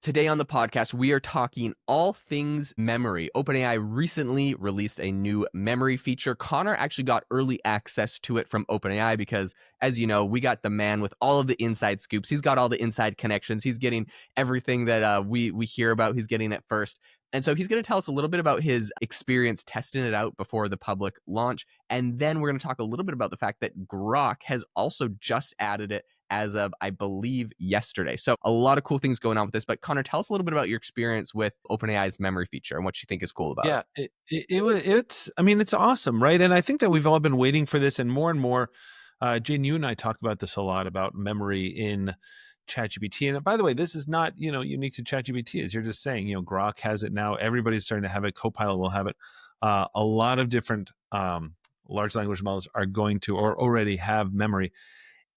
Today on the podcast, we are talking all things memory. OpenAI recently released a new memory feature. Connor actually got early access to it from OpenAI because, as you know, we got the man with all of the inside scoops. He's got all the inside connections. He's getting everything that we hear about. He's getting it first. And so he's going to tell us a little bit about his experience testing it out before the public launch. And then we're going to talk a little bit about the fact that Grok has also just added it as of, I believe, yesterday. So a lot of cool things going on with this. But Connor, tell us a little bit about your experience with OpenAI's memory feature and what you think is cool about it. Yeah, it's awesome, right? And I think that we've all been waiting for this, and more. Jaeden, you and I talk about this a lot about memory in ChatGPT. And by the way, this is not unique to ChatGPT, as you're just saying. Grok has it now. Everybody's starting to have it. Copilot will have it. A lot of different large language models are going to or already have memory.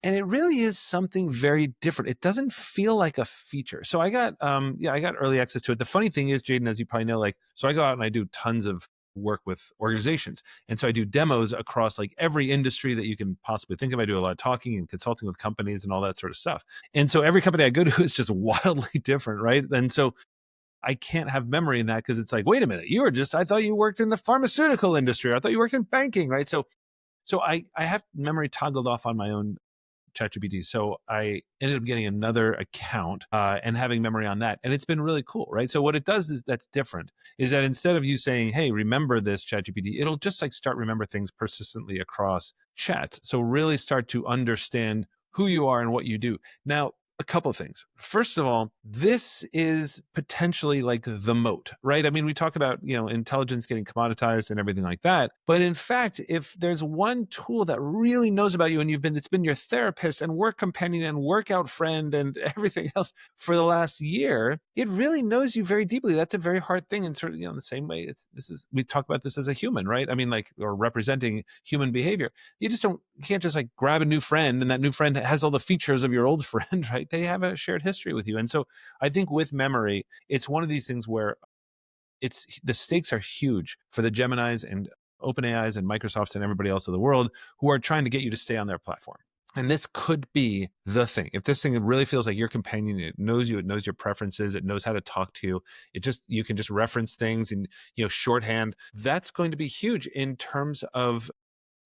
And it really is something very different. It doesn't feel like a feature. So I got early access to it. The funny thing is, Jaeden, as you probably know, so I go out and I do tons of work with organizations. And so I do demos across like every industry that you can possibly think of. I do a lot of talking and consulting with companies and all that sort of stuff. And so every company I go to is just wildly different, right? And so I can't have memory in that because it's like, wait a minute, I thought you worked in the pharmaceutical industry. I thought you worked in banking, right? So I have memory toggled off on my own ChatGPT. So I ended up getting another account and having memory on that. And it's been really cool, right? So what it does is that's different is that instead of you saying, hey, remember this ChatGPT, it'll just like start remember things persistently across chats. So really start to understand who you are and what you do. Now, a couple of things. First of all, this is potentially like the moat, right? I mean, we talk about, intelligence getting commoditized and everything like that. But in fact, if there's one tool that really knows about you and it's been your therapist and work companion and workout friend and everything else for the last year, it really knows you very deeply. That's a very hard thing. And sort of, in the same way, we talk about this as a human, right? I mean, or representing human behavior. You can't just like grab a new friend and that new friend has all the features of your old friend, right? They have a shared history with you. And so I think with memory, it's one of these things where the stakes are huge for the Geminis and OpenAIs and Microsofts and everybody else in the world who are trying to get you to stay on their platform. And this could be the thing. If this thing really feels like your companion, it knows you, it knows your preferences, it knows how to talk to you. You can just reference things and, shorthand. That's going to be huge in terms of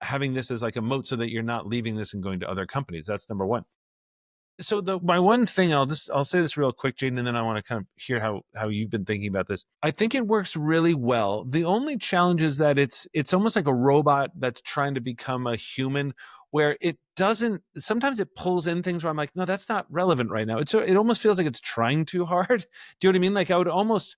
having this as like a moat so that you're not leaving this and going to other companies. That's number one. So my one thing, I'll say this real quick, Jaeden, and then I want to kind of hear how you've been thinking about this. I think it works really well. The only challenge is that it's almost like a robot that's trying to become a human, where sometimes it pulls in things where I'm like, no, that's not relevant right now. It almost feels like it's trying too hard. Do you know what I mean? Like I would almost,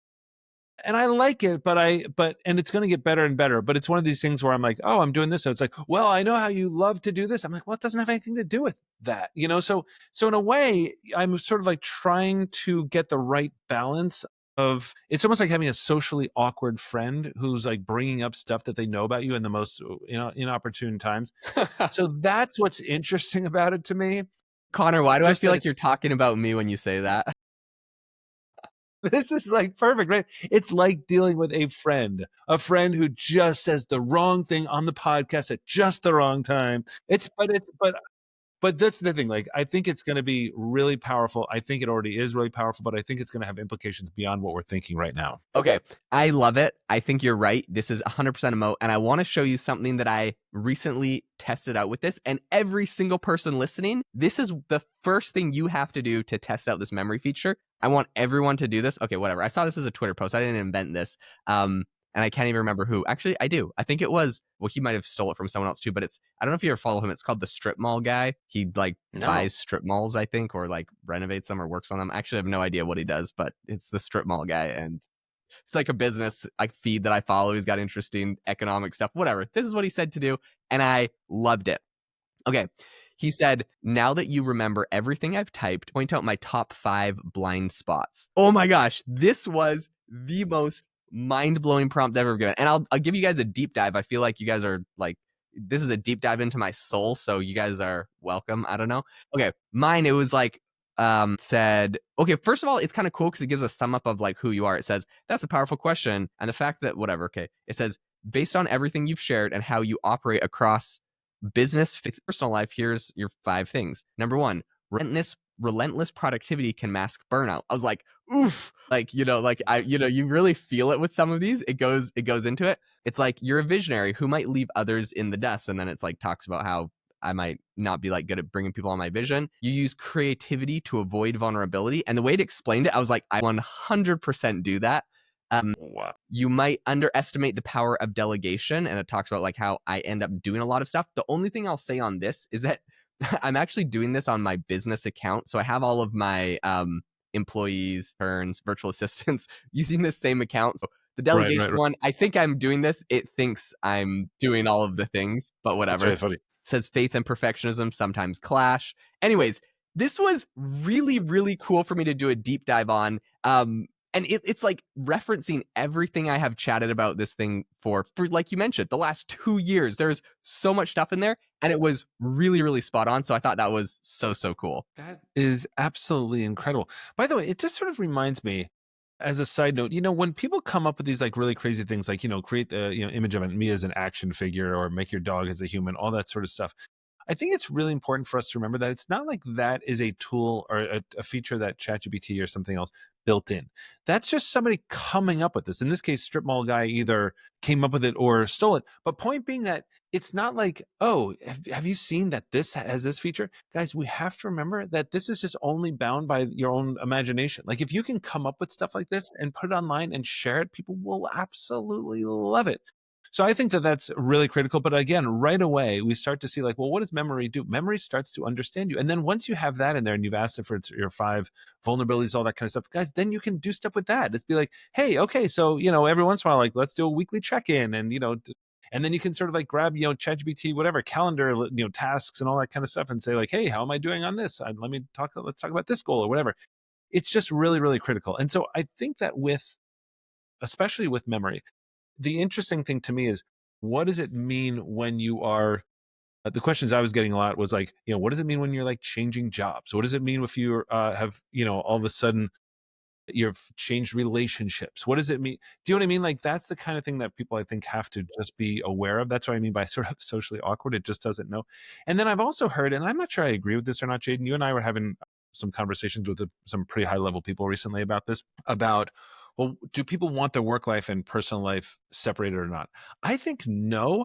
and I like it, and it's going to get better and better. But it's one of these things where I'm like, oh, I'm doing this. So it's like, well, I know how you love to do this. I'm like, well, it doesn't have anything to do with that, So in a way, I'm sort of like trying to get the right balance of, it's almost like having a socially awkward friend who's like bringing up stuff that they know about you in the most, inopportune times. So that's what's interesting about it to me. Connor, why do I Just feel that like you're talking about me when you say that? This is like perfect, right? It's like dealing with a friend who just says the wrong thing on the podcast at just the wrong time. But that's the thing. Like, I think it's going to be really powerful. I think it already is really powerful, but I think it's going to have implications beyond what we're thinking right now. Okay. I love it. I think you're right. This is 100% a moat. And I want to show you something that I recently tested out with this. And every single person listening, this is the first thing you have to do to test out this memory feature. I want everyone to do this. Okay, whatever. I saw this as a Twitter post. I didn't invent this. And I can't even remember who. Actually, I do. I think it was, well, he might have stole it from someone else too, but I don't know if you ever follow him. It's called the Strip Mall Guy. He buys strip malls, I think, or like renovates them or works on them. I actually have no idea what he does, but it's the Strip Mall Guy. And it's like a business feed that I follow. He's got interesting economic stuff, whatever. This is what he said to do. And I loved it. Okay. He said, now that you remember everything I've typed, point out my top 5 blind spots. Oh my gosh. This was the most mind-blowing prompt I've ever given. And I'll give you guys a deep dive. I feel like you guys are like, this is a deep dive into my soul. So you guys are welcome. I don't know. Okay. Mine, it was like, said, okay, first of all, it's kind of cool because it gives a sum up of like who you are. It says, that's a powerful question. And the fact that whatever, okay. It says, based on everything you've shared and how you operate across business, personal life, here's your 5 things. Number 1, relentless productivity can mask burnout. I was like, oof. Like, like you really feel it with some of these. It goes into it. It's like you're a visionary who might leave others in the dust. And then it's like talks about how I might not be like good at bringing people on my vision. You use creativity to avoid vulnerability. And the way it explained it, I was like, I 100% do that. Wow. You might underestimate the power of delegation. And it talks about like how I end up doing a lot of stuff. The only thing I'll say on this is that I'm actually doing this on my business account. So I have all of my employees, interns, virtual assistants using this same account. So the Right, delegation right, right. one, I think I'm doing this. It thinks I'm doing all of the things, but That's whatever. really funny. Says faith and perfectionism sometimes clash. Anyways, this was really, really cool for me to do a deep dive on. And it's like referencing everything I have chatted about this thing for like you mentioned, the last 2 years. There's so much stuff in there, and it was really, really spot on. So I thought that was so, so cool. That is absolutely incredible. By the way, it just sort of reminds me, as a side note, when people come up with these like really crazy things, like create the image of me as an action figure, or make your dog as a human, all that sort of stuff. I think it's really important for us to remember that it's not like that is a tool or a feature that ChatGPT or something else built in. That's just somebody coming up with this. In this case, strip mall guy either came up with it or stole it. But point being that it's not like, oh, have you seen that this has this feature? Guys, we have to remember that this is just only bound by your own imagination. Like if you can come up with stuff like this and put it online and share it, people will absolutely love it. So I think that that's really critical. But again, right away, we start to see like, well, what does memory do? Memory starts to understand you. And then once you have that in there and you've asked it for your 5 vulnerabilities, all that kind of stuff, guys, then you can do stuff with that. It's be like, hey, okay, so, every once in a while, like, let's do a weekly check-in, and, and then you can sort of like grab, ChatGPT, whatever, calendar, tasks and all that kind of stuff, and say like, hey, how am I doing on this? Let's talk about this goal or whatever. It's just really, really critical. And so I think that especially with memory, the interesting thing to me is, what does it mean when you are the questions I was getting a lot was like, what does it mean when you're like changing jobs? What does it mean if you have, all of a sudden you've changed relationships? What does it mean? Do you know what I mean? Like that's the kind of thing that people I think have to just be aware of. That's what I mean by sort of socially awkward. It just doesn't know. And then I've also heard, and I'm not sure I agree with this or not, Jaden, you and I were having some conversations with some pretty high level people recently about this, about, well, do people want their work life and personal life separated or not? I think no.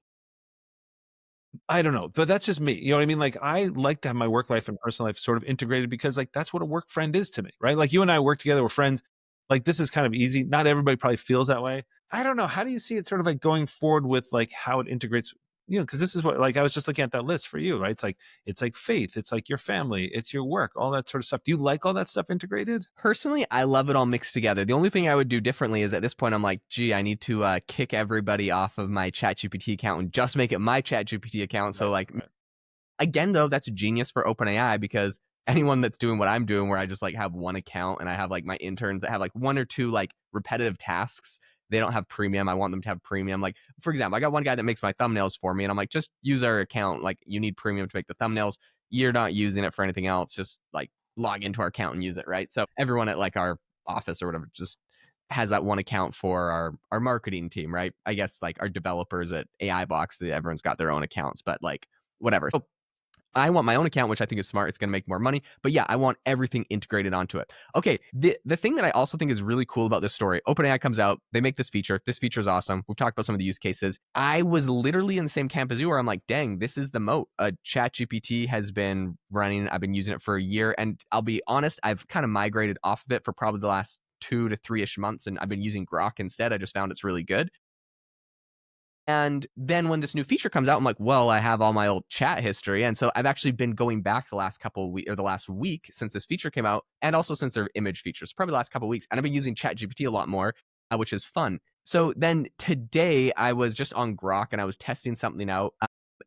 I don't know, but that's just me. You know what I mean? Like I like to have my work life and personal life sort of integrated, because like that's what a work friend is to me, right? Like you and I work together, we're friends. Like this is kind of easy. Not everybody probably feels that way. I don't know. How do you see it sort of like going forward with like how it integrates? Because this is what, like I was just looking at that list for you, right? It's like faith, it's like your family, it's your work, all that sort of stuff. Do you like all that stuff integrated? Personally, I love it all mixed together. The only thing I would do differently is at this point, I'm like, gee, I need to kick everybody off of my ChatGPT account and just make it my ChatGPT account. So Right, like right. again, though, that's a genius for OpenAI, because anyone that's doing what I'm doing, where I just like have one account and I have like my interns that have like one or two like repetitive tasks, they don't have premium. I want them to have premium. Like, for example, I got one guy that makes my thumbnails for me, and I'm like, just use our account. Like, you need premium to make the thumbnails. You're not using it for anything else. Just like log into our account and use it, right? So everyone at like our office or whatever just has that one account for our marketing team, right? I guess like our developers at AI Box, everyone's got their own accounts, but like whatever. So I want my own account, which I think is smart. It's going to make more money. But yeah, I want everything integrated onto it. Okay, the thing that I also think is really cool about this story, OpenAI comes out, they make this feature. This feature is awesome. We've talked about some of the use cases. I was literally in the same camp as you, where I'm like, dang, this is the moat. ChatGPT has been running. I've been using it for a year. And I'll be honest, I've kind of migrated off of it for probably the last 2 to 3-ish months. And I've been using Grok instead. I just found it's really good. And then when this new feature comes out, I'm like, well, I have all my old chat history. And so I've actually been going back the last couple of weeks, or the last week since this feature came out, and also since their image features, probably the last couple of weeks. And I've been using ChatGPT a lot more, which is fun. So then today I was just on Grok and I was testing something out.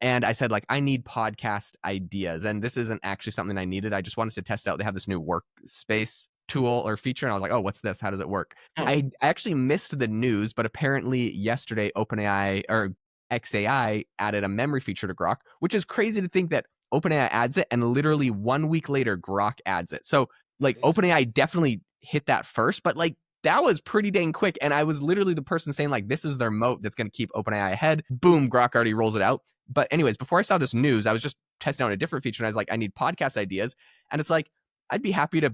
And I said, like, I need podcast ideas. And this isn't actually something I needed. I just wanted to test out. They have this new workspace tool or feature. And I was like, oh, what's this? How does it work? I actually missed the news, but apparently yesterday, OpenAI or XAI added a memory feature to Grok, which is crazy to think that OpenAI adds it and literally 1 week later, Grok adds it. So, like, Amazing. OpenAI definitely hit that first, but like, that was pretty dang quick. And I was literally the person saying, like, this is their moat that's going to keep OpenAI ahead. Boom, Grok already rolls it out. But, anyways, before I saw this news, I was just testing out a different feature and I was like, I need podcast ideas. And it's like, I'd be happy to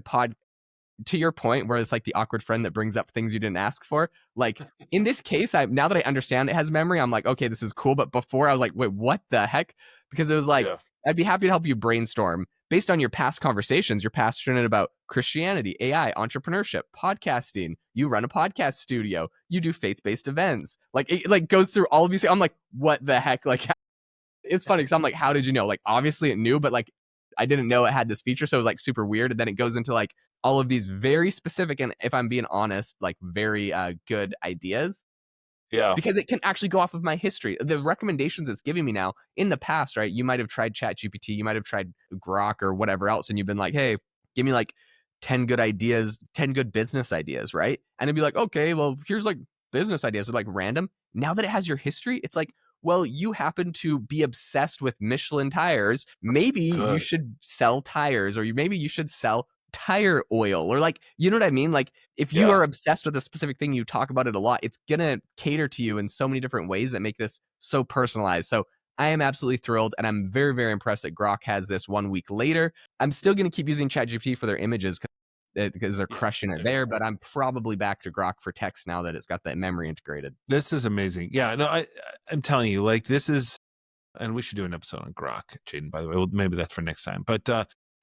to your point where it's like the awkward friend that brings up things you didn't ask for, like in this case, I now that I understand it has memory, I'm like, okay, this is cool. But before I was like, wait, what the heck? Because it was like, Yeah. I'd be happy to help you brainstorm based on your past conversations. You're passionate about Christianity, AI, entrepreneurship, podcasting. You run a podcast studio. You do faith-based events. Like it like goes through all of these. I'm like, what the heck? Like it's funny because I'm like, how did you know? Like obviously it knew, but like I didn't know it had this feature, so it was like super weird. And then it goes into like all of these very specific and, if I'm being honest, like very good ideas Yeah. because it can actually go off of my history. The recommendations it's giving me now in the past, right? You might have tried ChatGPT, you might have tried Grok or whatever else, and you've been like, hey, give me like 10 good ideas, 10 good business ideas, right? And it'd be like, okay, well, here's like business ideas. They're like random. Now that it has your history, it's like, well, you happen to be obsessed with Michelin tires. Maybe you Good. should sell tires, or maybe you should sell tire oil, or like, you know what I mean? Like, if you Yeah. are obsessed with a specific thing, you talk about it a lot, it's gonna cater to you in so many different ways that make this so personalized. So I am absolutely thrilled, and I'm very, very impressed that Grok has this 1 week later. I'm still gonna keep using ChatGPT for their images because they're Yeah. crushing it Yeah. there, but I'm probably back to Grok for text now that it's got that memory integrated. This is amazing. Yeah. No, I'm telling you, like this is, and we should do an episode on Grok, Jaeden, by the way. Well, maybe that's for next time.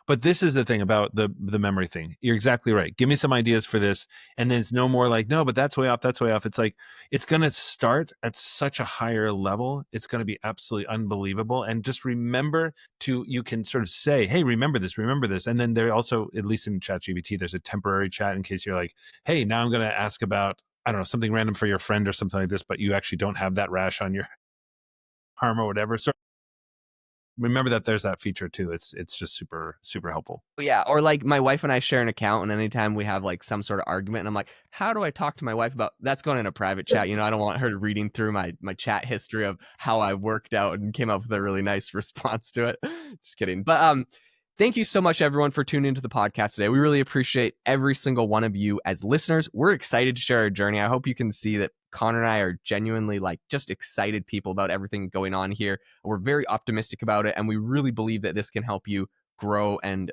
But this is the thing about the memory thing. You're exactly right. Give me some ideas for this. And then it's no more like, no, but that's way off, that's way off. It's like it's gonna start at such a higher level. It's gonna be absolutely unbelievable. And just remember to you can sort of say, hey, remember this, remember this. And then there also, at least in ChatGPT, there's a temporary chat in case you're like, hey, now I'm gonna ask about, I don't know, something random for your friend or something like this, but you actually don't have that rash on your arm or whatever. So remember that there's that feature too. It's just super super helpful. Yeah, or like my wife and I share an account, and anytime we have like some sort of argument, and I'm like, how do I talk to my wife about that's going in a private chat? You know, I don't want her reading through my chat history of how I worked out and came up with a really nice response to it. Just kidding. But thank you so much everyone for tuning into the podcast today. We really appreciate every single one of you as listeners. We're excited to share our journey. I hope you can see that Connor and I are genuinely like just excited people about everything going on here. We're very optimistic about it, and we really believe that this can help you grow and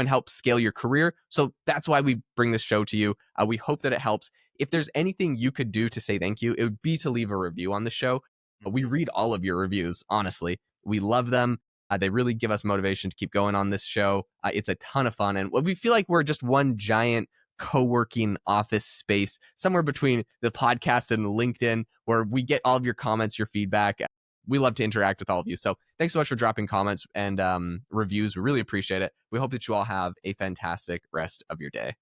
help scale your career. So that's why we bring this show to you. We hope that it helps. If there's anything you could do to say thank you, it would be to leave a review on the show. We read all of your reviews, honestly. We love them. They really give us motivation to keep going on this show. It's a ton of fun. And we feel like we're just one giant co-working office space somewhere between the podcast and LinkedIn where we get all of your comments, your feedback. We love to interact with all of you. So thanks so much for dropping comments and reviews. We really appreciate it. We hope that you all have a fantastic rest of your day.